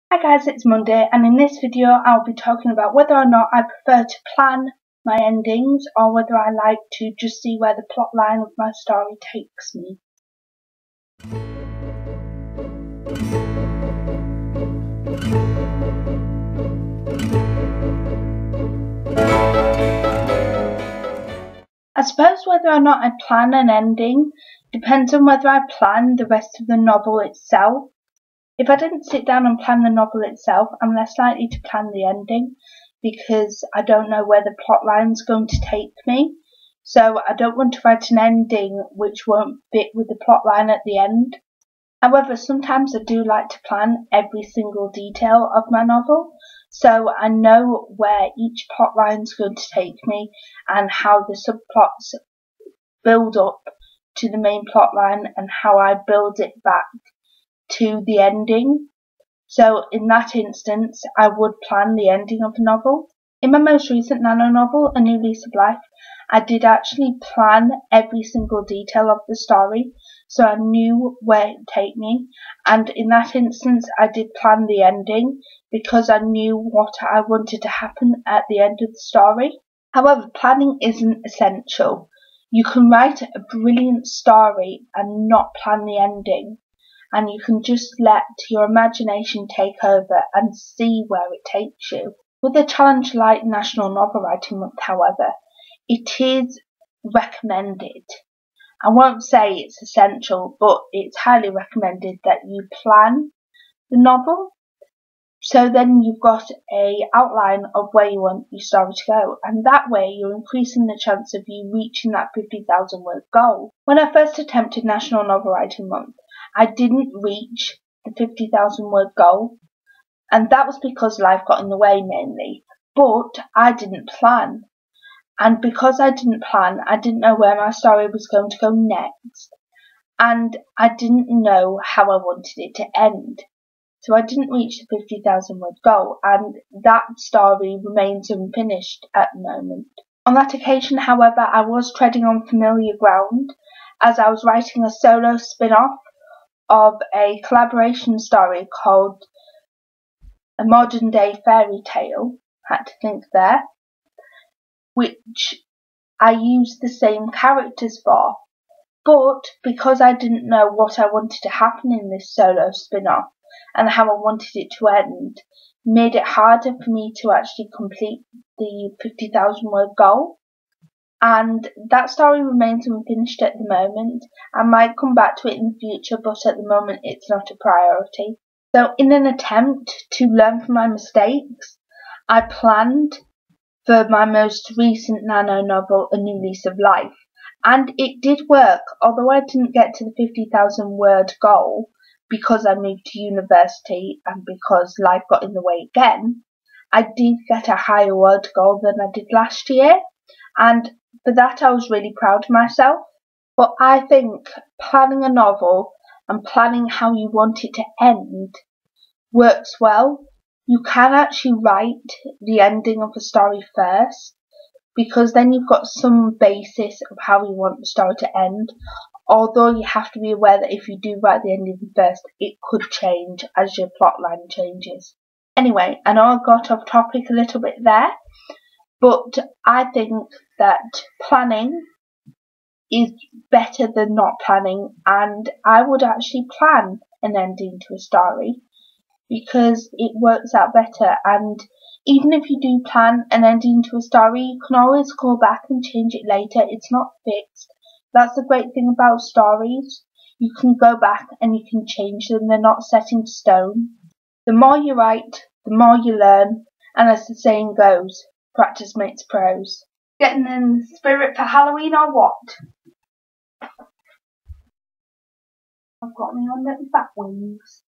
Hi guys, it's Monday, and in this video I'll be talking about whether or not I prefer to plan my endings or whether I like to just see where the plot line of my story takes me. I suppose whether or not I plan an ending depends on whether I plan the rest of the novel itself. If I didn't sit down and plan the novel itself, I'm less likely to plan the ending because I don't know where the plot line's going to take me. So I don't want to write an ending which won't fit with the plot line at the end. However, sometimes I do like to plan every single detail of my novel, so I know where each plot line's going to take me and how the subplots build up to the main plot line and how I build it back to the ending. So in that instance, I would plan the ending of a novel. In my most recent Nano novel, A New Lease of Life, I did actually plan every single detail of the story, so I knew where it would take me, and in that instance I did plan the ending because I knew what I wanted to happen at the end of the story. However, planning isn't essential. You can write a brilliant story and not plan the ending, and you can just let your imagination take over and see where it takes you. With a challenge like National Novel Writing Month, however, it is recommended. I won't say it's essential, but it's highly recommended that you plan the novel. So then you've got an outline of where you want your story to go, and that way you're increasing the chance of you reaching that 50,000 word goal. When I first attempted National Novel Writing Month, I didn't reach the 50,000 word goal, and that was because life got in the way mainly, but I didn't plan. And because I didn't plan, I didn't know where my story was going to go next, and I didn't know how I wanted it to end. So I didn't reach the 50,000 word goal, and that story remains unfinished at the moment. On that occasion, however, I was treading on familiar ground as I was writing a solo spin-off of a collaboration story called A Modern Day Fairy Tale, had to think there, which I used the same characters for. But because I didn't know what I wanted to happen in this solo spin-off and how I wanted it to end, made it harder for me to actually complete the 50,000 word goal. And that story remains unfinished at the moment. I might come back to it in the future, but at the moment it's not a priority. So in an attempt to learn from my mistakes, I planned for my most recent Nano novel, A New Lease of Life. And it did work, although I didn't get to the 50,000 word goal because I moved to university and because life got in the way again. I did get a higher word goal than I did last year, and for that I was really proud of myself. But I think planning a novel and planning how you want it to end works well. You can actually write the ending of a story first, because then you've got some basis of how you want the story to end, although you have to be aware that if you do write the ending first, it could change as your plotline changes. Anyway, I know I got off topic a little bit there, but I think that planning is better than not planning, and I would actually plan an ending to a story because it works out better. And even if you do plan an ending to a story, you can always go back and change it later. It's not fixed. That's the great thing about stories. You can go back and you can change them. They're not set in stone. The more you write, the more you learn. And as the saying goes, practice makes pros. Getting in the spirit for Halloween or what? I've got me on little bat wings.